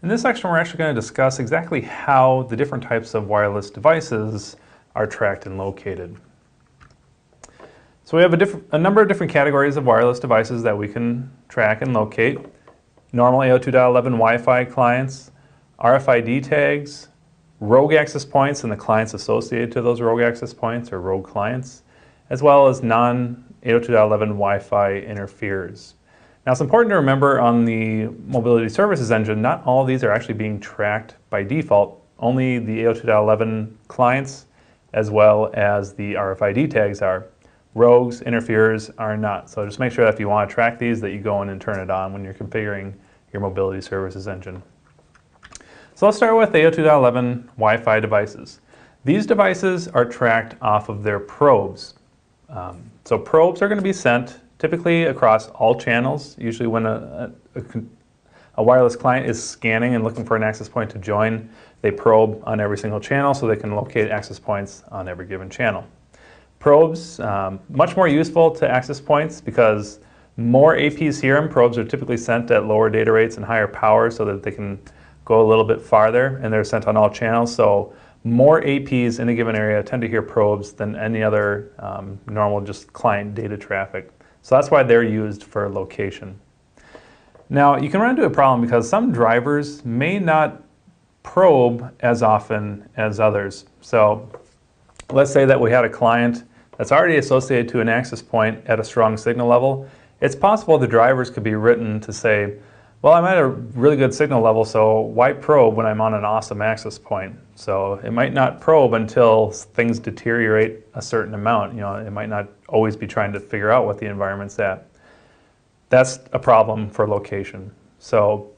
In this section, we're actually going to discuss exactly how the different types of wireless devices are tracked and located. So we have a number of different categories of wireless devices that we can track and locate. Normal AO2.11 Wi-Fi clients, RFID tags, rogue access points and the clients associated to those rogue access points or rogue clients, as well as non-AO2.11 Wi-Fi interferers. Now it's important to remember on the Mobility Services Engine, not all of these are actually being tracked by default. Only the AO2.11 clients as well as the RFID tags are. Rogues, interferers are not. So just make sure that if you want to track these that you go in and turn it on when you're configuring your Mobility Services Engine. So let's start with AO2.11 Wi-Fi devices. These devices are tracked off of their probes. So probes are going to be sent typically across all channels. Usually when a wireless client is scanning and looking for an access point to join, they probe on every single channel so they can locate access points on every given channel. Probes, much more useful to access points because more APs here and probes are typically sent at lower data rates and higher power so that they can go a little bit farther, and they're sent on all channels. So more APs in a given area tend to hear probes than any other normal just client data traffic. So that's why they're used for location. Now you can run into a problem because some drivers may not probe as often as others. So let's say that we had a client that's already associated to an access point at a strong signal level. It's possible the drivers could be written to say, well, I'm at a really good signal level, so why probe when I'm on an awesome access point? So it might not probe until things deteriorate a certain amount. You know, it might not always be trying to figure out what the environment's at. That's a problem for location. So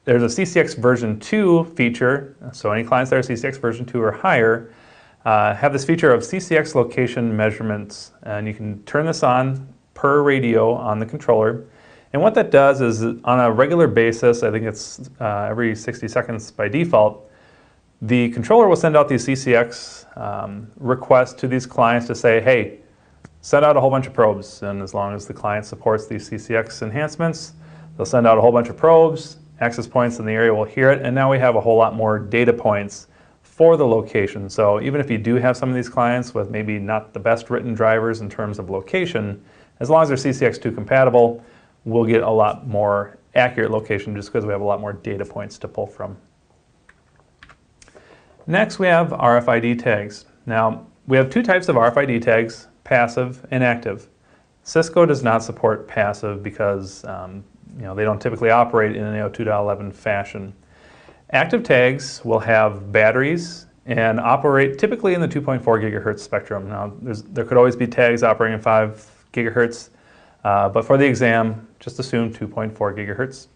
there's a CCX version 2 feature. So any clients that are CCX version 2 or higher have this feature of CCX location measurements, and you can turn this on per radio on the controller. And what that does is on a regular basis, I think it's every 60 seconds by default, the controller will send out these CCX requests to these clients to say, hey, send out a whole bunch of probes. And as long as the client supports these CCX enhancements, they'll send out a whole bunch of probes, access points in the area will hear it, and now we have a whole lot more data points for the location. So even if you do have some of these clients with maybe not the best written drivers in terms of location, as long as they're CCX2 compatible, we'll get a lot more accurate location just because we have a lot more data points to pull from. Next we have RFID tags. Now we have two types of RFID tags, passive and active. Cisco does not support passive because they don't typically operate in an AO2.11 fashion. Active tags will have batteries and operate typically in the 2.4 gigahertz spectrum. Now there could always be tags operating at 5 gigahertz, but for the exam, just assume 2.4 gigahertz.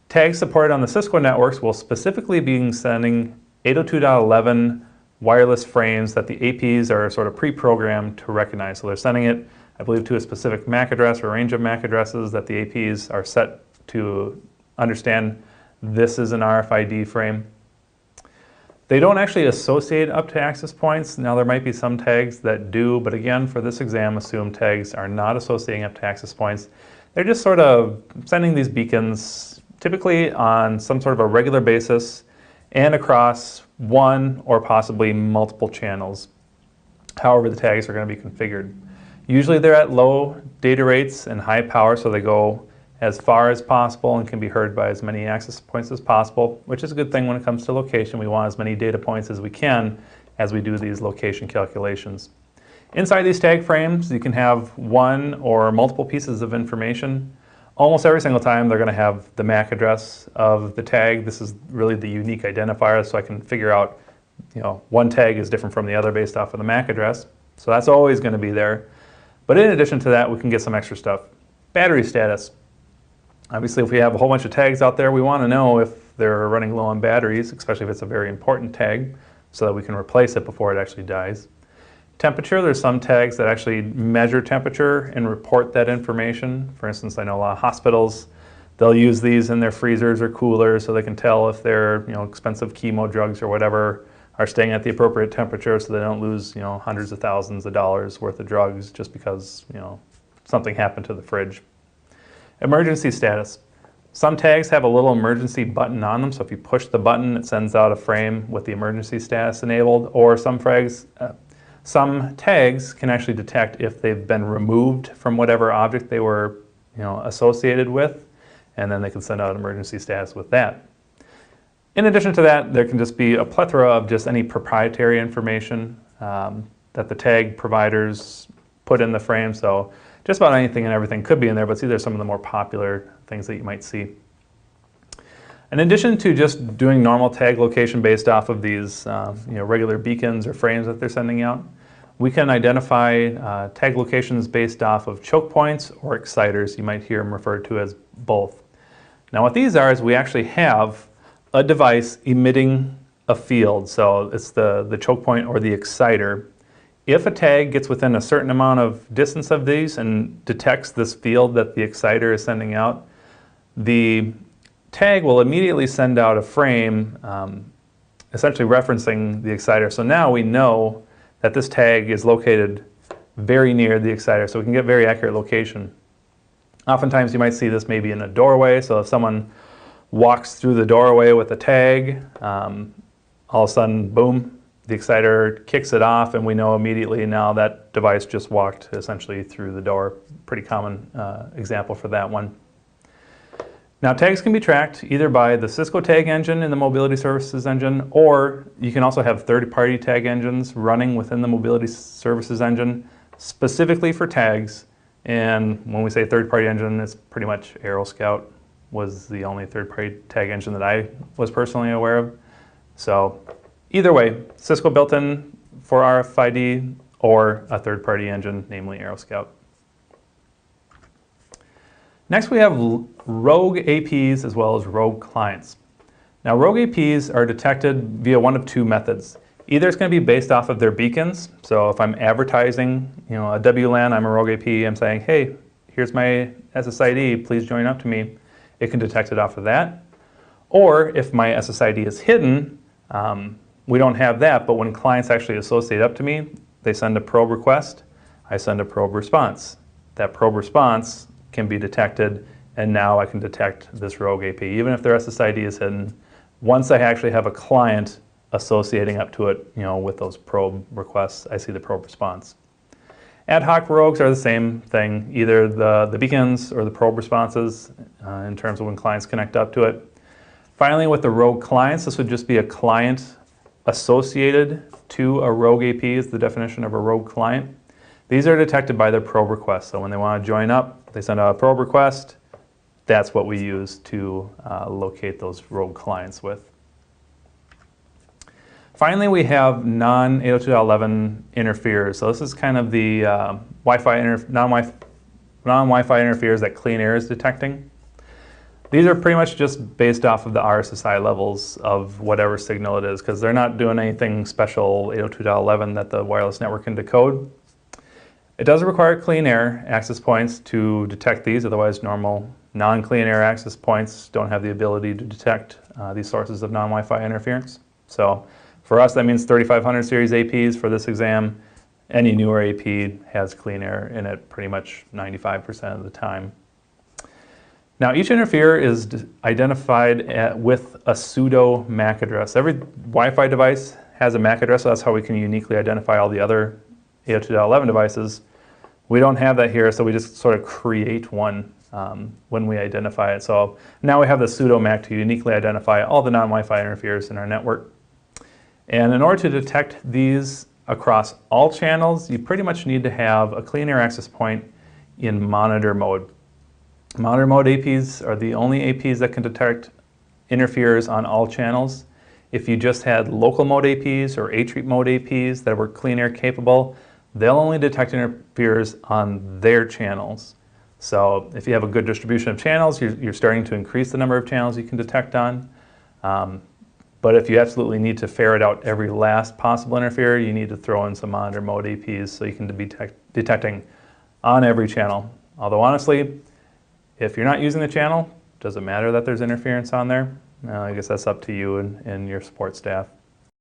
Tags supported on the Cisco networks will specifically be sending 802.11 wireless frames that the APs are sort of pre-programmed to recognize. So they're sending it, I believe, to a specific MAC address or range of MAC addresses that the APs are set to understand this is an RFID frame. They don't actually associate up to access points. Now there might be some tags that do, but again, for this exam, assume tags are not associating up to access points. They're just sort of sending these beacons typically on some sort of a regular basis and across one or possibly multiple channels, however the tags are going to be configured. Usually they're at low data rates and high power, so they go as far as possible and can be heard by as many access points as possible, which is a good thing when it comes to location. We want as many data points as we can as we do these location calculations. Inside these tag frames, you can have one or multiple pieces of information. Almost every single time they're going to have the MAC address of the tag. This is really the unique identifier, so I can figure out, one tag is different from the other based off of the MAC address. So that's always going to be there. But in addition to that, we can get some extra stuff. Battery status. Obviously, if we have a whole bunch of tags out there, we want to know if they're running low on batteries, especially if it's a very important tag, so that we can replace it before it actually dies. Temperature, there's some tags that actually measure temperature and report that information. For instance, I know a lot of hospitals, they'll use these in their freezers or coolers so they can tell if their expensive chemo drugs or whatever are staying at the appropriate temperature so they don't lose hundreds of thousands of dollars worth of drugs just because something happened to the fridge. Emergency status. Some tags have a little emergency button on them, so if you push the button, it sends out a frame with the emergency status enabled, or some tags can actually detect if they've been removed from whatever object they were associated with, and then they can send out emergency status with that. In addition to that, there can just be a plethora of just any proprietary information that the tag providers put in the frame, so just about anything and everything could be in there, but these are some of the more popular things that you might see. In addition to just doing normal tag location based off of these regular beacons or frames that they're sending out, we can identify tag locations based off of choke points or exciters. You might hear them referred to as both. Now what these are is we actually have a device emitting a field, so it's the choke point or the exciter. If a tag gets within a certain amount of distance of these and detects this field that the exciter is sending out, the tag will immediately send out a frame essentially referencing the exciter. So now we know that this tag is located very near the exciter, so we can get very accurate location. Oftentimes you might see this maybe in a doorway, so if someone walks through the doorway with a tag, all of a sudden, boom, the exciter kicks it off, and we know immediately now that device just walked essentially through the door. Pretty common example for that one. Now tags can be tracked either by the Cisco tag engine in the mobility services engine, or you can also have third-party tag engines running within the mobility services engine specifically for tags. And when we say third-party engine, it's pretty much AeroScout was the only third-party tag engine that I was personally aware of. So either way, Cisco built in for RFID or a third-party engine, namely AeroScout. Next we have Rogue APs as well as Rogue clients. Now Rogue APs are detected via one of two methods. Either it's going to be based off of their beacons, so if I'm advertising a WLAN, I'm a Rogue AP, I'm saying, hey, here's my SSID, please join up to me, it can detect it off of that. Or if my SSID is hidden, we don't have that, but when clients actually associate up to me, they send a probe request, I send a probe response. That probe response can be detected, and now I can detect this Rogue AP. Even if their SSID is hidden, once I actually have a client associating up to it, with those probe requests, I see the probe response. Ad hoc rogues are the same thing, either the beacons or the probe responses in terms of when clients connect up to it. Finally, with the Rogue clients, this would just be a client associated to a Rogue AP is the definition of a Rogue client. These are detected by their probe request. So when they want to join up, they send out a probe request. That's what we use to locate those Rogue clients with. Finally, we have non-802.11 interferers. So this is kind of the non-Wi-Fi interferers that Clean Air is detecting. These are pretty much just based off of the RSSI levels of whatever signal it is, because they're not doing anything special 802.11 that the wireless network can decode. It does require Clean Air access points to detect these, otherwise normal non-Clean Air access points don't have the ability to detect these sources of non-Wi-Fi interference. So for us, that means 3500 series APs for this exam. Any newer AP has Clean Air in it pretty much 95% of the time. Now each interferer is identified with a pseudo MAC address. Every Wi-Fi device has a MAC address, so that's how we can uniquely identify all the other 802.11 devices. We don't have that here, so we just sort of create one when we identify it. So now we have the pseudo MAC to uniquely identify all the non-Wi-Fi interferers in our network. And in order to detect these across all channels, you pretty much need to have a Clean Air access point in monitor mode. Monitor mode APs are the only APs that can detect interferers on all channels. If you just had local mode APs or ATREAT mode APs that were Clean Air capable, they'll only detect interferers on their channels. So if you have a good distribution of channels, you're starting to increase the number of channels you can detect on. But if you absolutely need to ferret out every last possible interferer, you need to throw in some monitor mode APs so you can be detecting on every channel. Although honestly, if you're not using the channel, does it matter that there's interference on there? I guess that's up to you and your support staff.